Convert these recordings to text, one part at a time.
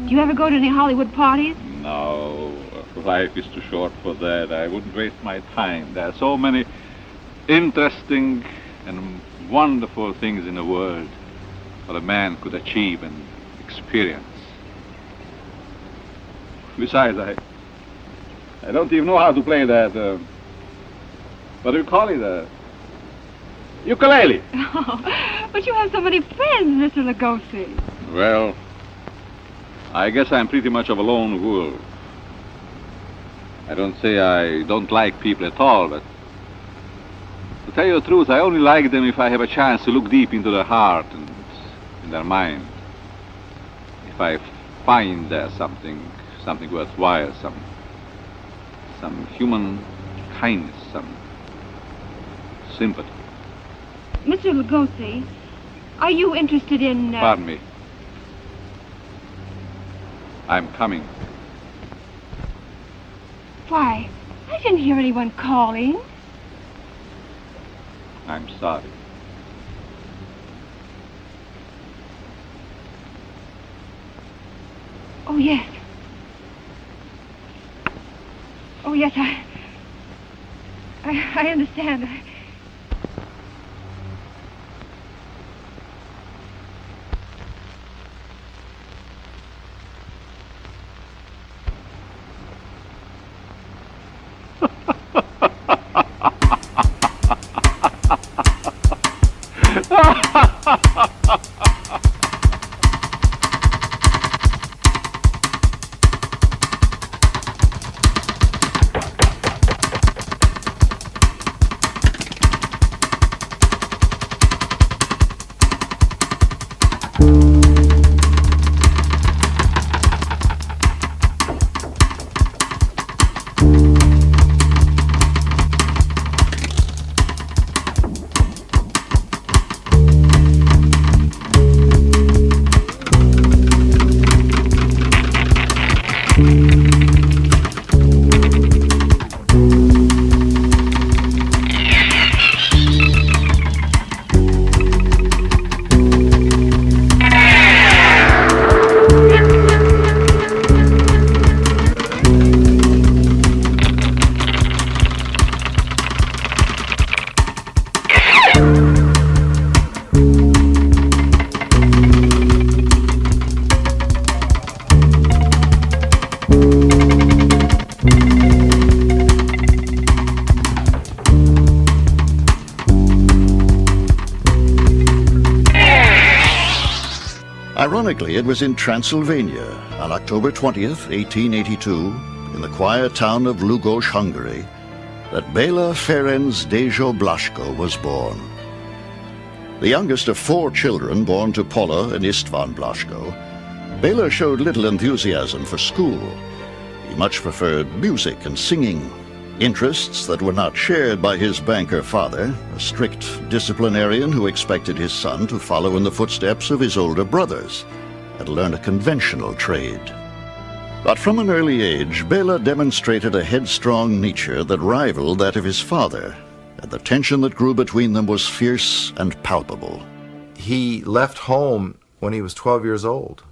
Do you ever go to any Hollywood parties? No, life is too short for that. I wouldn't waste my time. There are so many interesting and wonderful things in the world that a man could achieve and experience. Besides, I don't even know how to play that, what do you call it, ukulele. Oh, but you have so many friends, Mr. Lugosi. Well, I guess I'm pretty much of a lone wolf. I don't say I don't like people at all, but to tell you the truth, I only like them if I have a chance to look deep into their heart and in their mind. If I find there something worthwhile, some human kindness, some sympathy. Mr. Lugosi, are you interested in... Pardon me. I'm coming. Why, I didn't hear anyone calling. I'm sorry. Oh, yes. Oh, yes, I understand. Ironically, it was in Transylvania on October 20th, 1882, in the quiet town of Lugos, Hungary, that Bela Ferenc Dejo Blasco was born. The youngest of 4 children born to Paula and Istvan Blasco, Bela showed little enthusiasm for school. He much preferred music and singing, interests that were not shared by his banker father, a strict disciplinarian who expected his son to follow in the footsteps of his older brothers and learn a conventional trade. But from an early age, Bela demonstrated a headstrong nature that rivaled that of his father, and the tension that grew between them was fierce and palpable. He left home when he was 12 years old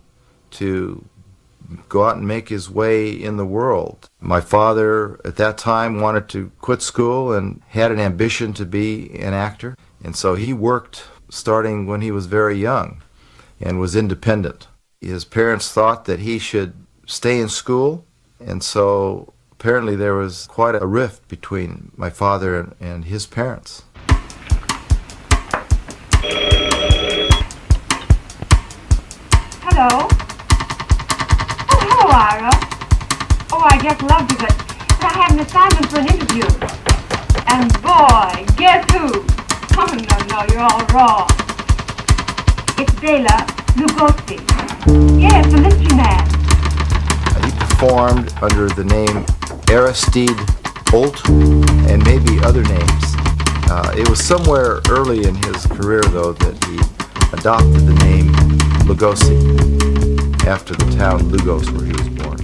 to go out and make his way in the world. My father at that time wanted to quit school and had an ambition to be an actor, and so he worked starting when he was very young and was independent. His parents thought that he should stay in school, and so apparently there was quite a rift between my father and his parents. Hello? Hello, Ira. Oh, I just loved you, but I have an assignment for an interview. And boy, guess who? Oh, no, you're all wrong. It's Bela Lugosi. Yes, the mystery man. He performed under the name Aristide Holt and maybe other names. It was somewhere early in his career, though, that he adopted the name Lugosi after the town Lugos where he was born.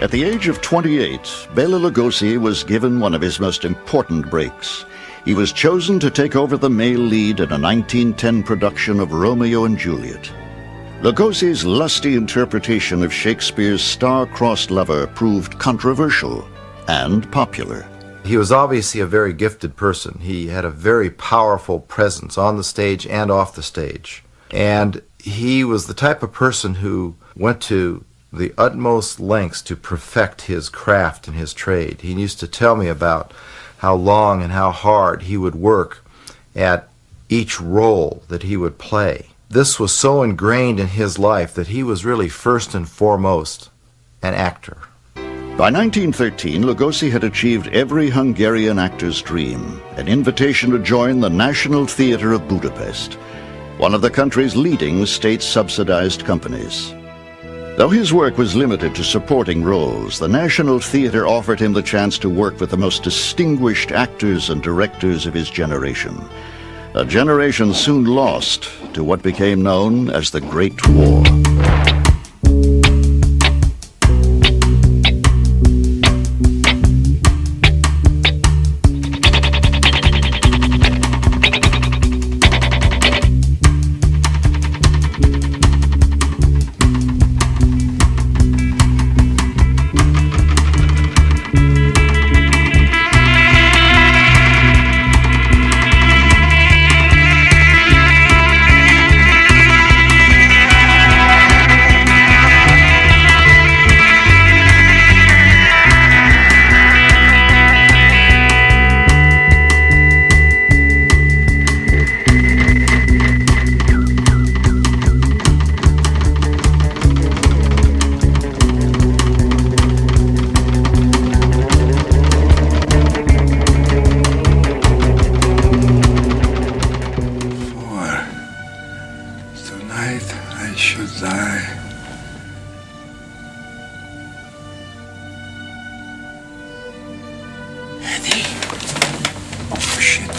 At the age of 28, Bela Lugosi was given one of his most important breaks. He was chosen to take over the male lead in a 1910 production of Romeo and Juliet. Lugosi's lusty interpretation of Shakespeare's star-crossed lover proved controversial and popular. He was obviously a very gifted person. He had a very powerful presence on the stage and off the stage. And he was the type of person who went to the utmost lengths to perfect his craft and his trade. He used to tell me about how long and how hard he would work at each role that he would play. This was so ingrained in his life that he was really first and foremost an actor. By 1913, Lugosi had achieved every Hungarian actor's dream, an invitation to join the National Theatre of Budapest, one of the country's leading state-subsidized companies. Though his work was limited to supporting roles, the National Theatre offered him the chance to work with the most distinguished actors and directors of his generation. A generation soon lost to what became known as the Great War.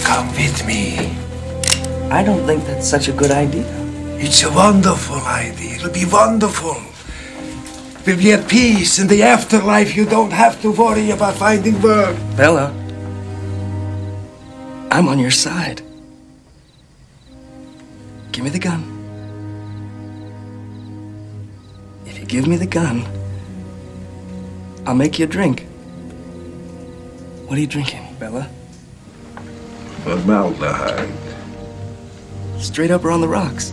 Come with me. I don't think that's such a good idea. It's a wonderful idea. It'll be wonderful. We'll be at peace. In the afterlife, you don't have to worry about finding work. Bella, I'm on your side. Give me the gun. If you give me the gun, I'll make you a drink. What are you drinking, Bella? Formaldehyde. Straight up or on the rocks?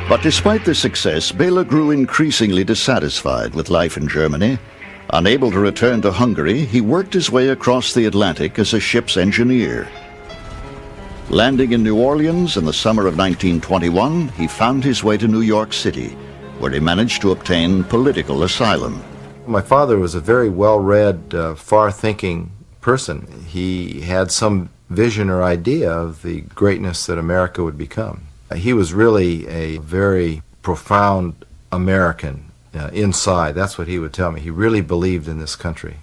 But despite this success, Bela grew increasingly dissatisfied with life in Germany. Unable to return to Hungary, he worked his way across the Atlantic as a ship's engineer. Landing in New Orleans in the summer of 1921, he found his way to New York City, where he managed to obtain political asylum. My father was a very well-read, far-thinking person. He had some vision or idea of the greatness that America would become. He was really a very profound American inside. That's what he would tell me. He really believed in this country.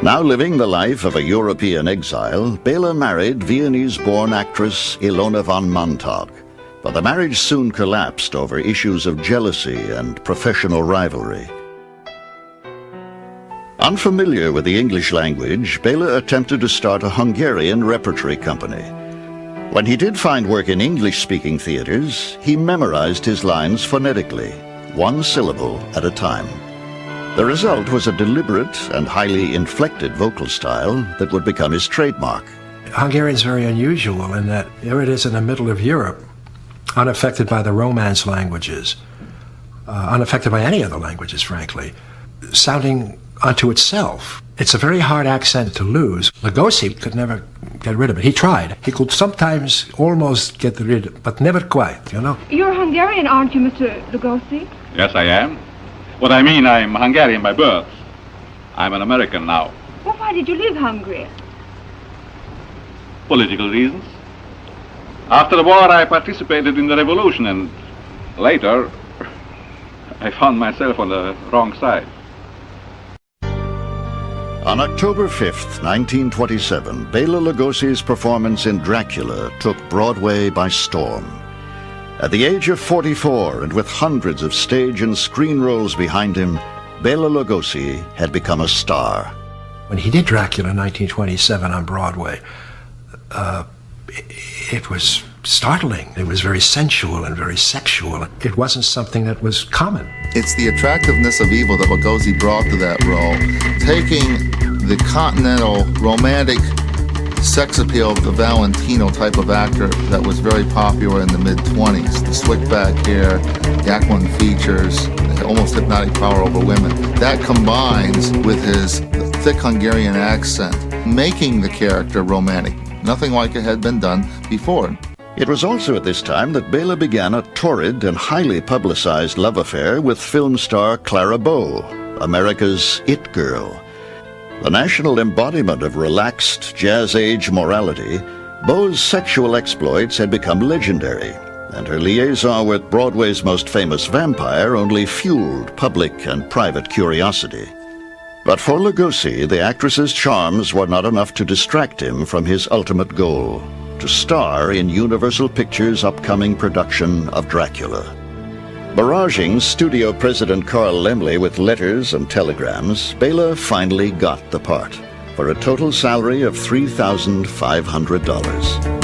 Now living the life of a European exile, Bela married Viennese-born actress Ilona von Montag. But the marriage soon collapsed over issues of jealousy and professional rivalry. Unfamiliar with the English language, Bela attempted to start a Hungarian repertory company. When he did find work in English-speaking theaters, he memorized his lines phonetically, one syllable at a time. The result was a deliberate and highly inflected vocal style that would become his trademark. Hungarian's very unusual in that here it is in the middle of Europe, unaffected by the Romance languages, unaffected by any other languages, frankly, sounding unto itself. It's a very hard accent to lose. Lugosi could never get rid of it. He tried. He could sometimes almost get rid of it, but never quite, you know. You're Hungarian, aren't you, Mr. Lugosi? Yes, I am. What I mean, I'm Hungarian by birth. I'm an American now. Well, why did you leave Hungary? Political reasons. After the war, I participated in the revolution, and later, I found myself on the wrong side. On October 5th, 1927, Bela Lugosi's performance in Dracula took Broadway by storm. At the age of 44, and with hundreds of stage and screen roles behind him, Bela Lugosi had become a star. When he did Dracula in 1927 on Broadway, it was startling. It was very sensual and very sexual. It wasn't something that was common. It's the attractiveness of evil that Lugosi brought to that role, taking the continental romantic sex appeal of the Valentino type of actor that was very popular in the mid-20s. The slick back hair, the aquiline features, the almost hypnotic power over women. That combines with his thick Hungarian accent, making the character romantic. Nothing like it had been done before. It was also at this time that Bela began a torrid and highly publicized love affair with film star Clara Bow, America's it girl. The national embodiment of relaxed jazz-age morality, Bow's sexual exploits had become legendary, and her liaison with Broadway's most famous vampire only fueled public and private curiosity. But for Lugosi, the actress's charms were not enough to distract him from his ultimate goal, to star in Universal Pictures' upcoming production of Dracula. Barraging studio president Carl Laemmle with letters and telegrams, Bela finally got the part, for a total salary of $3,500.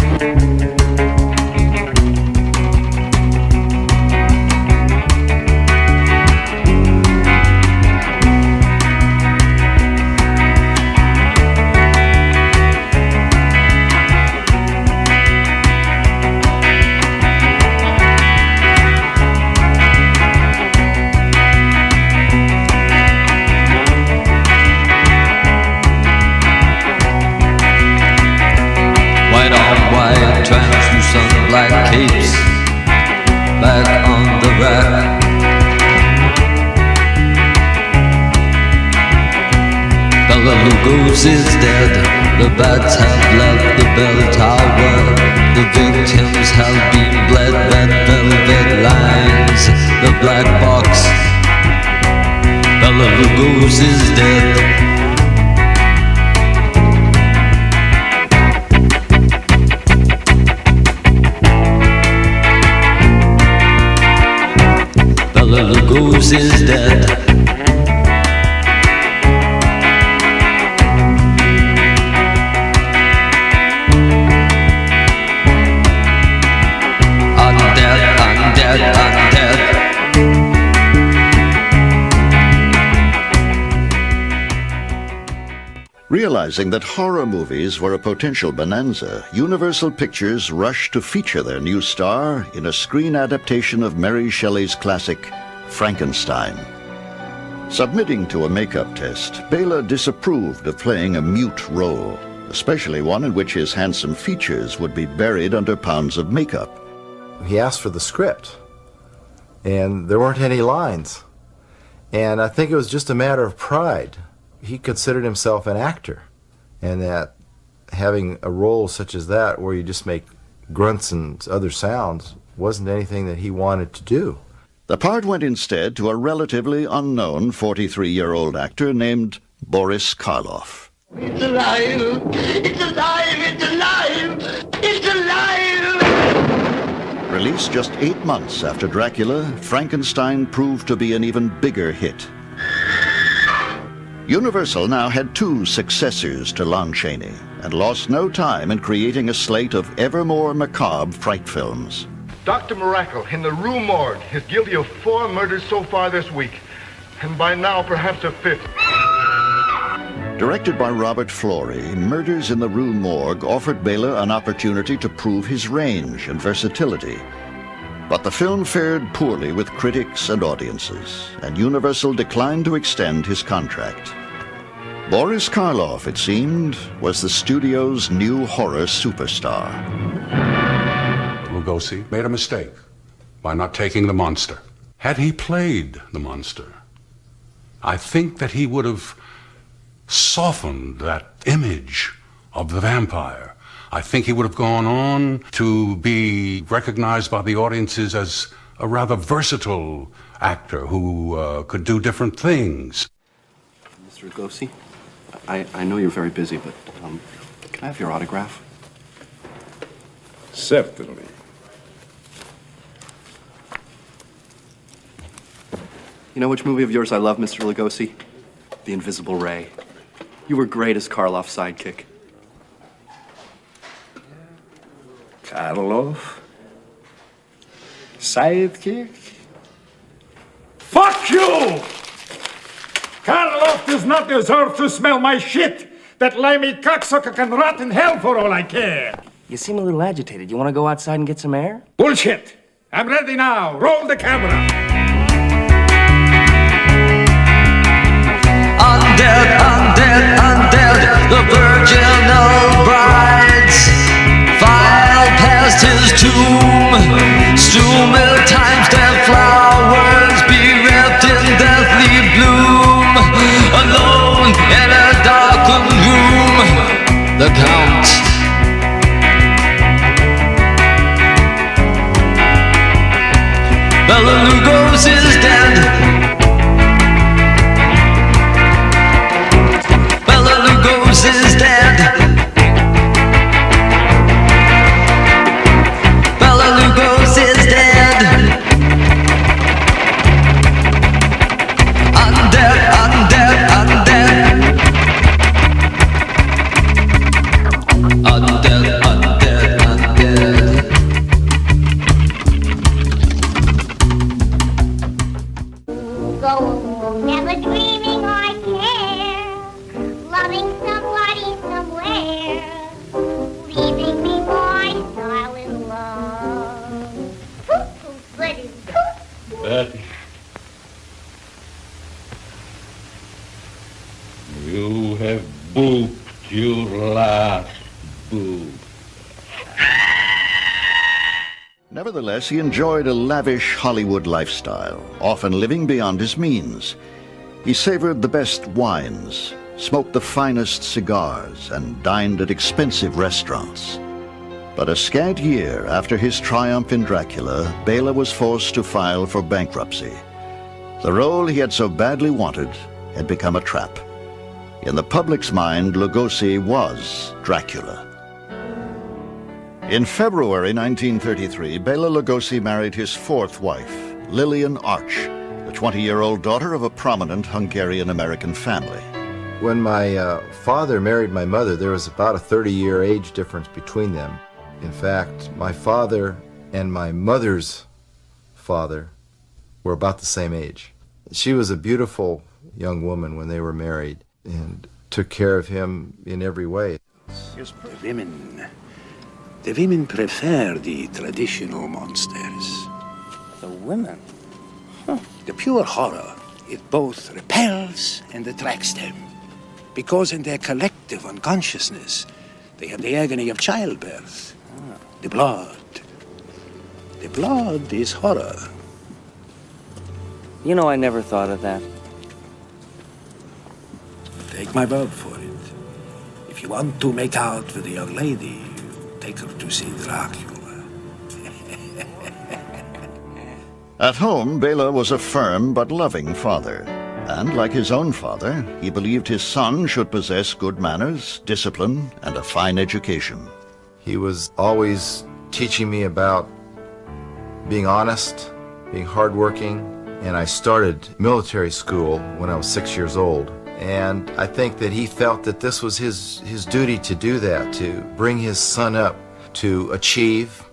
Translucent black capes back on the rack. Bela Lugosi's dead. The bats have left the bell tower. The victims have been bled. Red velvet lines, the black box. Bela Lugosi's dead. Bela Lugosi's dead. I'm dead, I'm dead, I'm dead. Realizing that horror movies were a potential bonanza, Universal Pictures rushed to feature their new star in a screen adaptation of Mary Shelley's classic Frankenstein. Submitting to a makeup test, Bela disapproved of playing a mute role, especially one in which his handsome features would be buried under pounds of makeup. He asked for the script, and there weren't any lines. And I think it was just a matter of pride. He considered himself an actor, and that having a role such as that where you just make grunts and other sounds wasn't anything that he wanted to do. The part went instead to a relatively unknown 43-year-old actor named Boris Karloff. It's alive! It's alive! It's alive! It's alive! Released just 8 months after Dracula, Frankenstein proved to be an even bigger hit. Universal now had 2 successors to Lon Chaney, and lost no time in creating a slate of ever more macabre fright films. Dr. Miracle in the Rue Morgue is guilty of 4 murders so far this week, and by now perhaps a 5th. Directed by Robert Florey, Murders in the Rue Morgue offered Bela an opportunity to prove his range and versatility. But the film fared poorly with critics and audiences, and Universal declined to extend his contract. Boris Karloff, it seemed, was the studio's new horror superstar. Lugosi made a mistake by not taking the monster. Had he played the monster, I think that he would have softened that image of the vampire. I think he would have gone on to be recognized by the audiences as a rather versatile actor who could do different things. Mr. Lugosi, I know you're very busy, but can I have your autograph? Certainly. You know which movie of yours I love, Mr. Lugosi? The Invisible Ray. You were great as Karloff's sidekick. Karloff? Sidekick? Fuck you! Karloff does not deserve to smell my shit! That limey cocksucker can rot in hell for all I care! You seem a little agitated. You want to go outside and get some air? Bullshit! I'm ready now. Roll the camera. Undead, undead, undead, the virginal brides file past his tomb. Soon will times their flowers be wrapped in deathly bloom. Alone in a darkened room, the Count Bela Lugosi is dead. Bela Lugosi is dead. Bela Lugosi is dead. Undead, undead, undead. Undead, undead, undead. Never dreaming I care, loving somebody somewhere, leaving me my silent love. Betty, you have booked your last book. Nevertheless, he enjoyed a lavish Hollywood lifestyle, often living beyond his means. He savored the best wines, smoked the finest cigars, and dined at expensive restaurants. But a scant year after his triumph in Dracula, Bela was forced to file for bankruptcy. The role he had so badly wanted had become a trap. In the public's mind, Lugosi was Dracula. In February 1933, Bela Lugosi married his fourth wife, Lillian Arch, the 20-year-old daughter of a prominent Hungarian-American family. When my father married my mother, there was about a 30-year age difference between them. In fact, my father and my mother's father were about the same age. She was a beautiful young woman when they were married and took care of him in every way. The women prefer the traditional monsters. The women? The pure horror, it both repels and attracts them. Because in their collective unconsciousness, they have the agony of childbirth. The blood. The blood is horror. You know, I never thought of that. Take my word for it. If you want to make out with a young lady, take her to see Dracula. At home, Bela was a firm but loving father. And like his own father, he believed his son should possess good manners, discipline, and a fine education. He was always teaching me about being honest, being hardworking, and I started military school when I was 6 years old. And I think that he felt that this was his duty to do that, to bring his son up to achieve.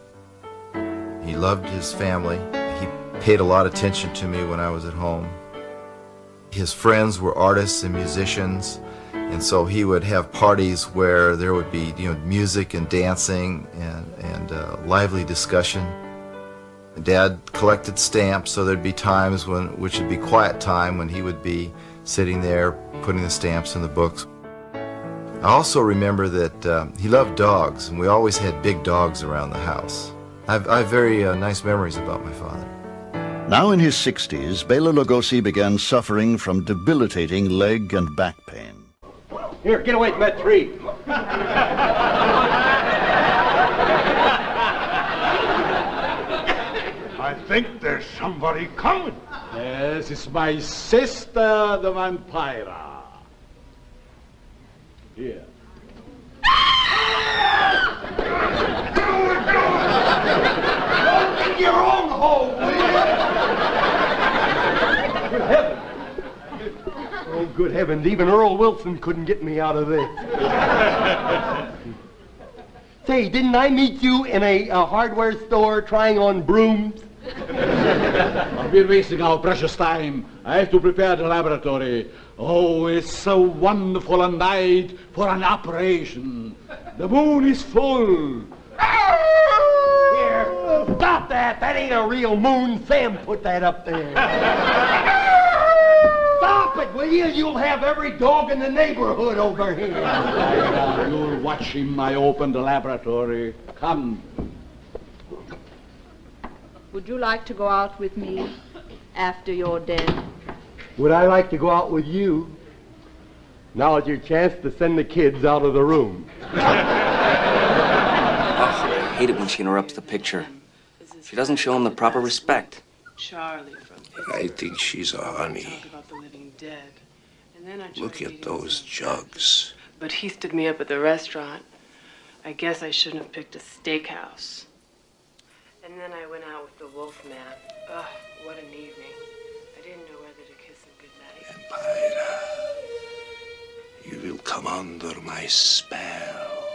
He loved his family. He paid a lot of attention to me when I was at home. His friends were artists and musicians, and so he would have parties where there would be, music and dancing and lively discussion. Dad collected stamps, so there'd be times which would be quiet time when he would be sitting there putting the stamps in the books. I also remember that he loved dogs, and we always had big dogs around the house. I have very nice memories about my father. Now in his 60s, Bela Lugosi began suffering from debilitating leg and back pain. Here, get away from that tree. I think there's somebody coming. Yes, it's my sister, the vampire. Here. Your own hole, will you? Good heavens. good heavens, even Earl Wilson couldn't get me out of this. Say, didn't I meet you in a hardware store trying on brooms? We're wasting our precious time. I have to prepare the laboratory. Oh, it's so wonderful a night for an operation. The moon is full. Here, stop that. That ain't a real moon. Sam put that up there. Stop it, will you? You'll have every dog in the neighborhood over here. You'll watch him. I open the laboratory. Come. Would you like to go out with me after you're dead? Would I like to go out with you? Now is your chance to send the kids out of the room. I hate it when she interrupts the picture. She doesn't show him the proper respect. Charlie from I think she's a honey. talk about the living dead. And then I tried Look at meeting those some jugs. But he stood me up at the restaurant. I guess I shouldn't have picked a steakhouse. And then I went out with the wolf man. Ugh, what an evening. I didn't know whether to kiss him goodnight. You will come under my spell.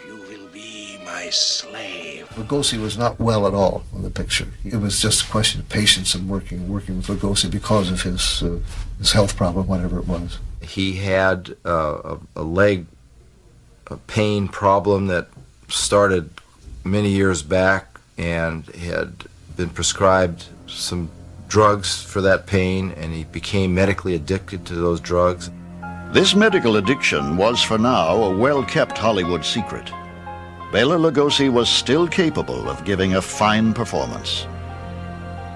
You will be my slave. Lugosi was not well at all in the picture. It was just a question of patience and working with Lugosi because of his health problem, whatever it was. He had a leg pain problem that started many years back and had been prescribed some drugs for that pain, and he became medically addicted to those drugs. This medical addiction was for now a well-kept Hollywood secret. Bela Lugosi was still capable of giving a fine performance.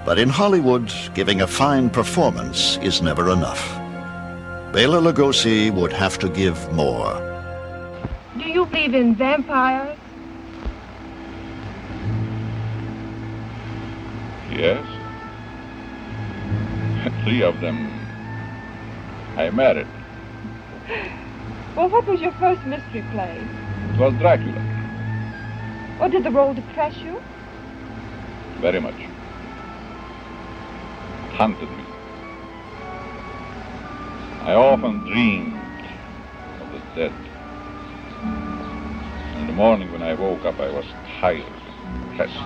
But in Hollywood, giving a fine performance is never enough. Bela Lugosi would have to give more. Do you believe in vampires? Yes. 3 of them I married. Well, what was your first mystery play? It was Dracula. Or did the role depress you? Very much. It haunted me. I often dreamed of the dead. In the morning when I woke up, I was tired and depressed.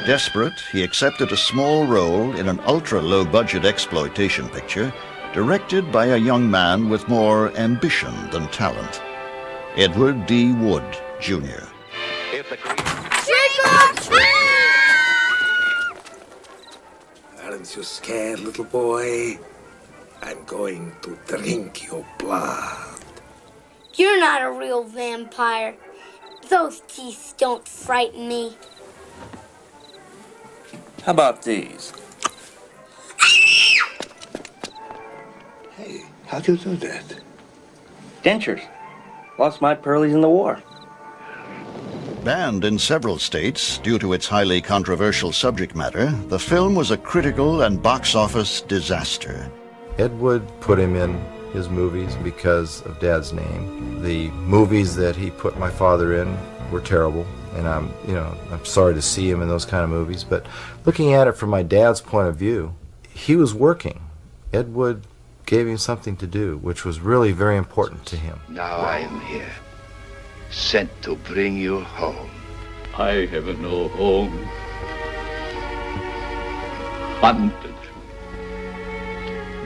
Desperate, he accepted a small role in an ultra-low-budget exploitation picture directed by a young man with more ambition than talent, Edward D. Wood, Jr. Aren't you scared, little boy? I'm going to drink your blood. You're not a real vampire. Those teeth don't frighten me. How about these? Hey, how'd you do that? Dentures. Lost my pearlies in the war. Banned in several states due to its highly controversial subject matter, the film was a critical and box office disaster. Ed Wood put him in his movies because of Dad's name. The movies that he put my father in were terrible, and I'm sorry to see him in those kind of movies, but looking at it from my dad's point of view, he was working. Ed Wood gave him something to do, which was really very important to him. Now I am here, sent to bring you home. I have no home. Hunted.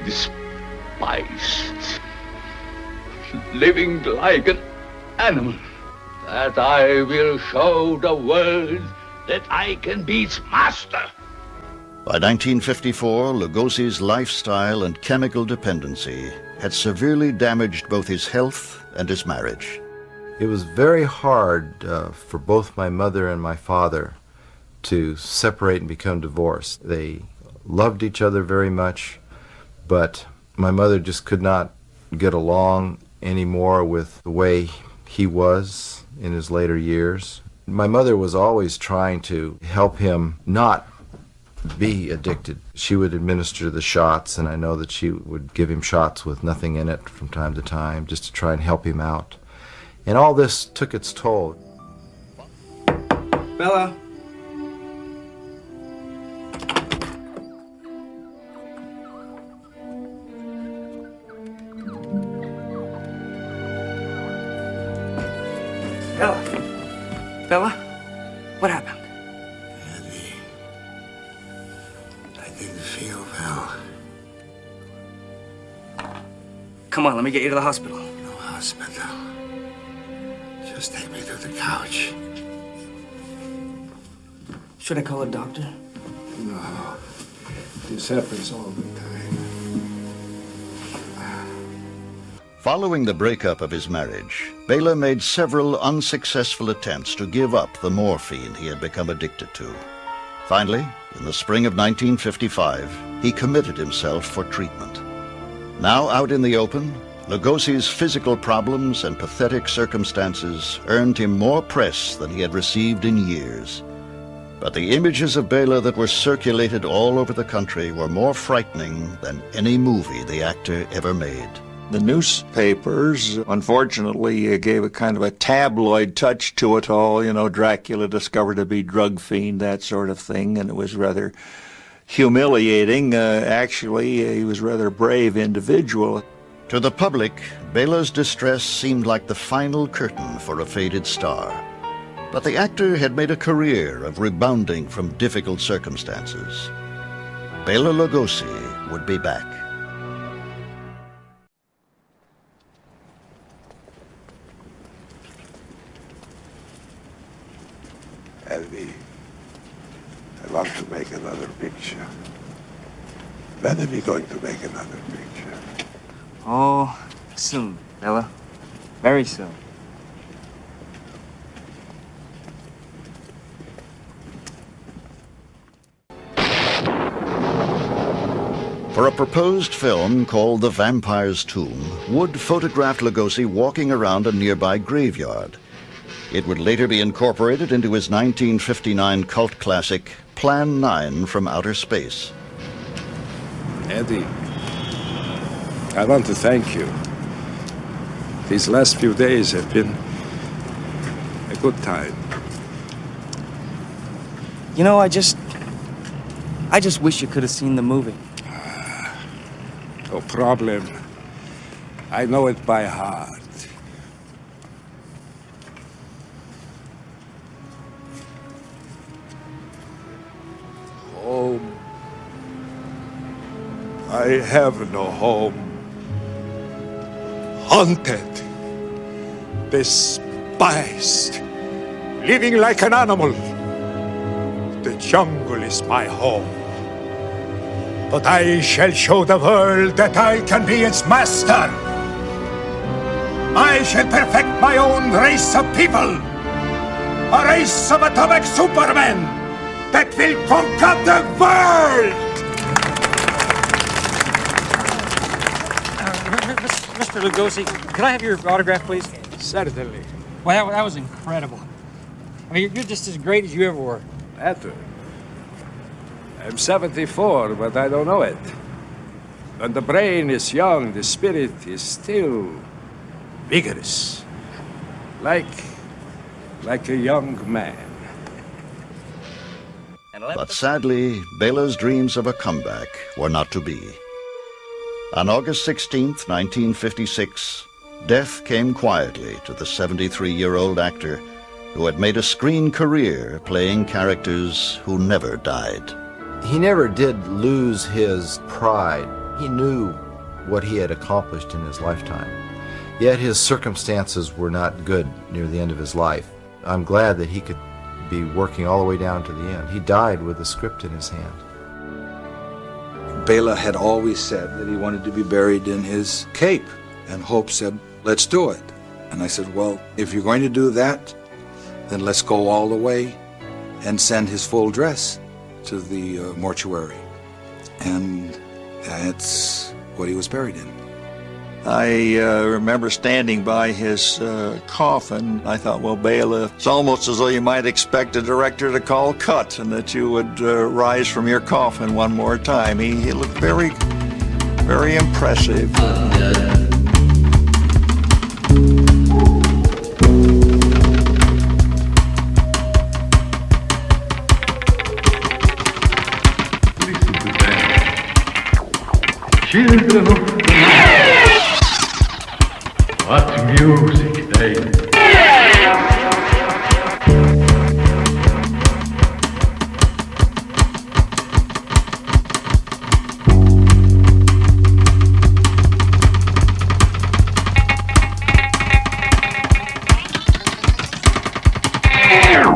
Despised. Living like an animal. That I will show the world that I can be its master. By 1954, Lugosi's lifestyle and chemical dependency had severely damaged both his health and his marriage. It was very hard for both my mother and my father to separate and become divorced. They loved each other very much, but my mother just could not get along anymore with the way he was in his later years. My mother was always trying to help him not be addicted. She would administer the shots, and I know that she would give him shots with nothing in it from time to time just to try and help him out. And all this took its toll. Bella. Bella? What happened? Eddie, I didn't feel well. Come on, let me get you to the hospital. No hospital. Just take me to the couch. Should I call a doctor? No. This happens all the time. Following the breakup of his marriage, Bela made several unsuccessful attempts to give up the morphine he had become addicted to. Finally, in the spring of 1955, he committed himself for treatment. Now out in the open, Lugosi's physical problems and pathetic circumstances earned him more press than he had received in years. But the images of Bela that were circulated all over the country were more frightening than any movie the actor ever made. The newspapers, unfortunately, gave a kind of a tabloid touch to it all. You know, Dracula discovered to be drug fiend, that sort of thing, and it was rather humiliating. Actually, he was a rather brave individual. To the public, Bela's distress seemed like the final curtain for a faded star. But the actor had made a career of rebounding from difficult circumstances. Bela Lugosi would be back. Eddie, I want to make another picture. When are we going to make another picture? Oh, soon, Bella. Very soon. For a proposed film called The Vampire's Tomb, Wood photographed Lugosi walking around a nearby graveyard. It would later be incorporated into his 1959 cult classic, Plan 9 from Outer Space. Eddie, I want to thank you. These last few days have been a good time. You know, I just wish you could have seen the movie. No problem. I know it by heart. Home. I have no home. Haunted. Despised. Living like an animal. The jungle is my home. But I shall show the world that I can be its master. I shall perfect my own race of people. A race of atomic supermen that will conquer the world! Mr. Lugosi, can I have your autograph, please? Certainly. Well, that was incredible. I mean, you're just as great as you ever were. Matter. I'm 74, but I don't know it. When the brain is young, the spirit is still vigorous. Like a young man. But sadly, Bela's dreams of a comeback were not to be. On August 16th, 1956, death came quietly to the 73-year-old actor who had made a screen career playing characters who never died. He never did lose his pride. He knew what he had accomplished in his lifetime. Yet his circumstances were not good near the end of his life. I'm glad that he could be working all the way down to the end. He died with a script in his hand. Bela had always said that he wanted to be buried in his cape, and Hope said, let's do it. And I said, well, if you're going to do that, then let's go all the way and send his full dress to the mortuary. And that's what he was buried in. I remember standing by his coffin. I thought, well, Bela, it's almost as though you might expect a director to call cut and that you would rise from your coffin one more time. He looked very, very impressive. Children of the night, what music they Thank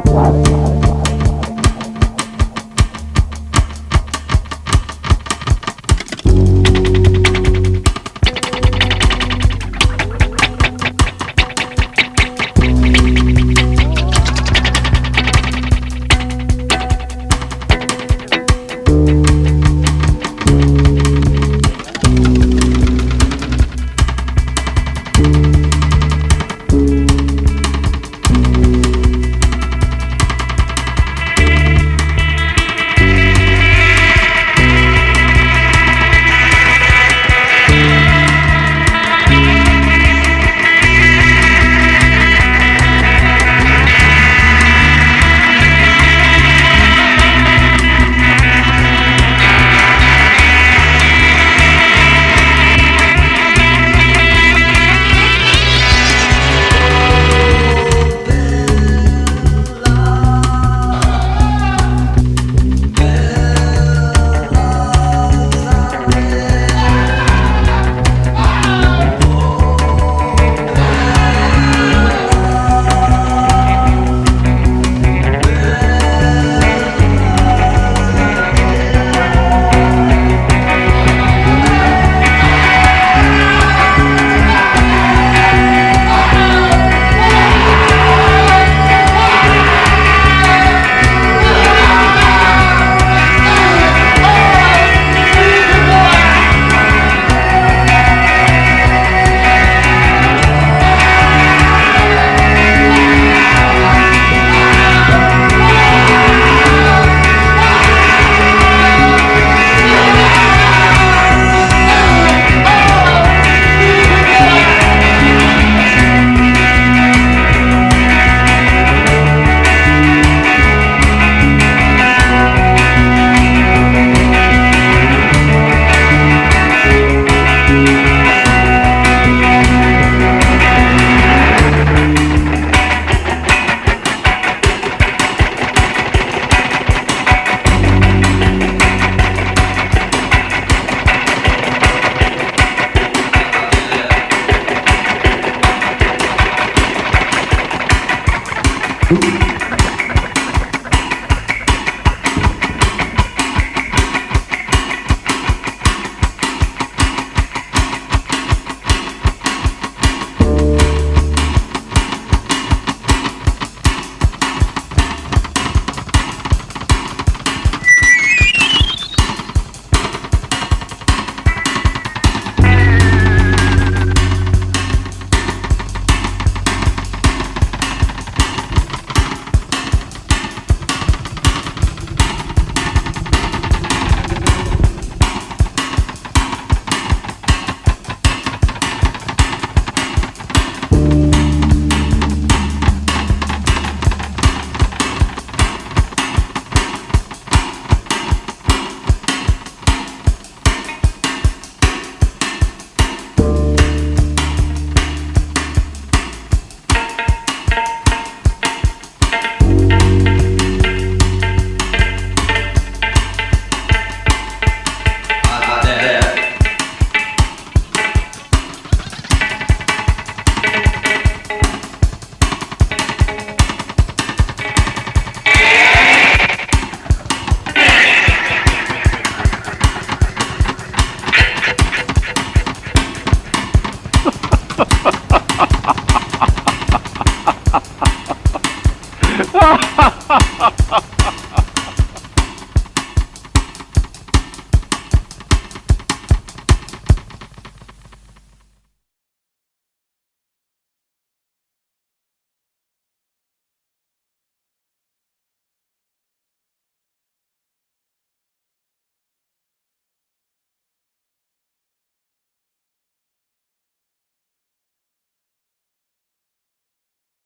you.